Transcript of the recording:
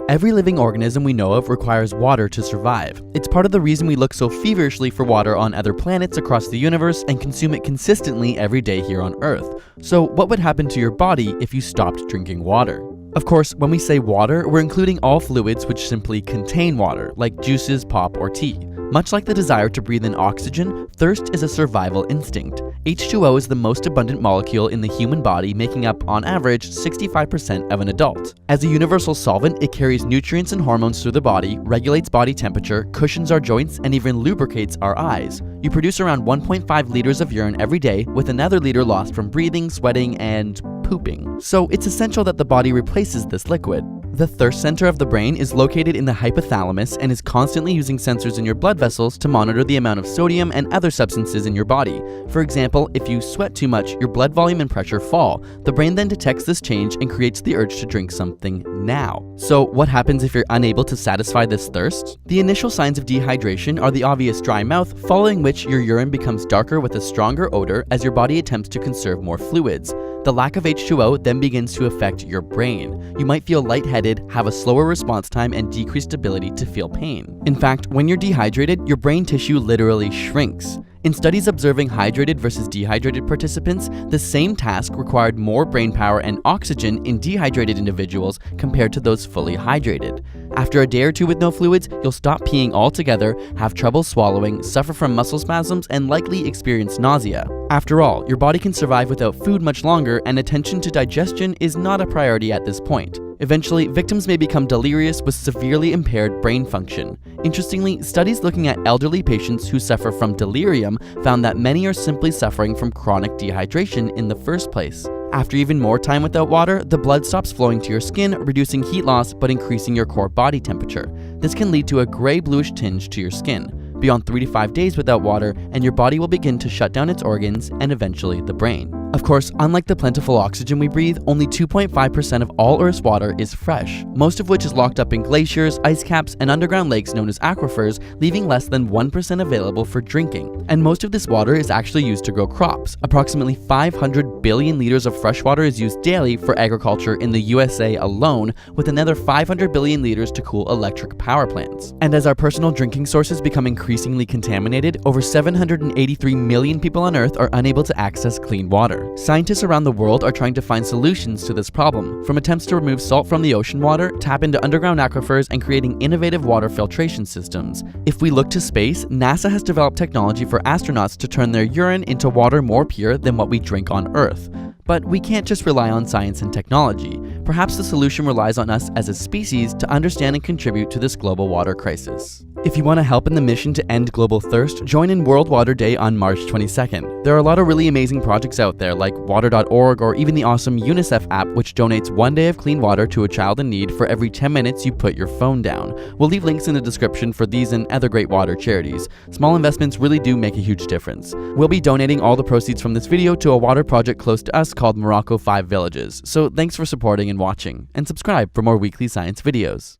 Every living organism we know of requires water to survive. It's part of the reason we look so feverishly for water on other planets across the universe and consume it consistently every day here on Earth. So what would happen to your body if you stopped drinking water? Of course, when we say water, we're including all fluids which simply contain water, like juices, pop, or tea. Much like the desire to breathe in oxygen, thirst is a survival instinct. H2O is the most abundant molecule in the human body, making up, on average, 65% of an adult. As a universal solvent, it carries nutrients and hormones through the body, regulates body temperature, cushions our joints, and even lubricates our eyes. You produce around 1.5 liters of urine every day, with another liter lost from breathing, sweating, and pooping. So it's essential that the body replaces this liquid. The thirst center of the brain is located in the hypothalamus and is constantly using sensors in your blood vessels to monitor the amount of sodium and other substances in your body. For example, if you sweat too much, your blood volume and pressure fall. The brain then detects this change and creates the urge to drink something now. So what happens if you're unable to satisfy this thirst? The initial signs of dehydration are the obvious dry mouth, following which your urine becomes darker with a stronger odor as your body attempts to conserve more fluids. The lack of H2O then begins to affect your brain. You might feel lightheaded, have a slower response time, and decreased ability to feel pain. In fact, when you're dehydrated, your brain tissue literally shrinks. In studies observing hydrated versus dehydrated participants, the same task required more brain power and oxygen in dehydrated individuals compared to those fully hydrated. After a day or two with no fluids, you'll stop peeing altogether, have trouble swallowing, suffer from muscle spasms, and likely experience nausea. After all, your body can survive without food much longer, and attention to digestion is not a priority at this point. Eventually, victims may become delirious with severely impaired brain function. Interestingly, studies looking at elderly patients who suffer from delirium found that many are simply suffering from chronic dehydration in the first place. After even more time without water, the blood stops flowing to your skin, reducing heat loss but increasing your core body temperature. This can lead to a gray-bluish tinge to your skin. Beyond 3 to 5 days without water, and your body will begin to shut down its organs and eventually the brain. Of course, unlike the plentiful oxygen we breathe, only 2.5% of all Earth's water is fresh, most of which is locked up in glaciers, ice caps, and underground lakes known as aquifers, leaving less than 1% available for drinking. And most of this water is actually used to grow crops. Approximately 500 billion liters of fresh water is used daily for agriculture in the USA alone, with another 500 billion liters to cool electric power plants. And as our personal drinking sources become increasingly contaminated, over 783 million people on Earth are unable to access clean water. Scientists around the world are trying to find solutions to this problem, from attempts to remove salt from the ocean water, tap into underground aquifers, and creating innovative water filtration systems. If we look to space, NASA has developed technology for astronauts to turn their urine into water more pure than what we drink on Earth. But we can't just rely on science and technology. Perhaps the solution relies on us as a species to understand and contribute to this global water crisis. If you want to help in the mission to end global thirst, join in World Water Day on March 22nd. There are a lot of really amazing projects out there like water.org or even the awesome UNICEF app, which donates 1 day of clean water to a child in need for every 10 minutes you put your phone down. We'll leave links in the description for these and other great water charities. Small investments really do make a huge difference. We'll be donating all the proceeds from this video to a water project close to us called Morocco 5 Villages. So thanks for supporting and watching, and subscribe for more weekly science videos.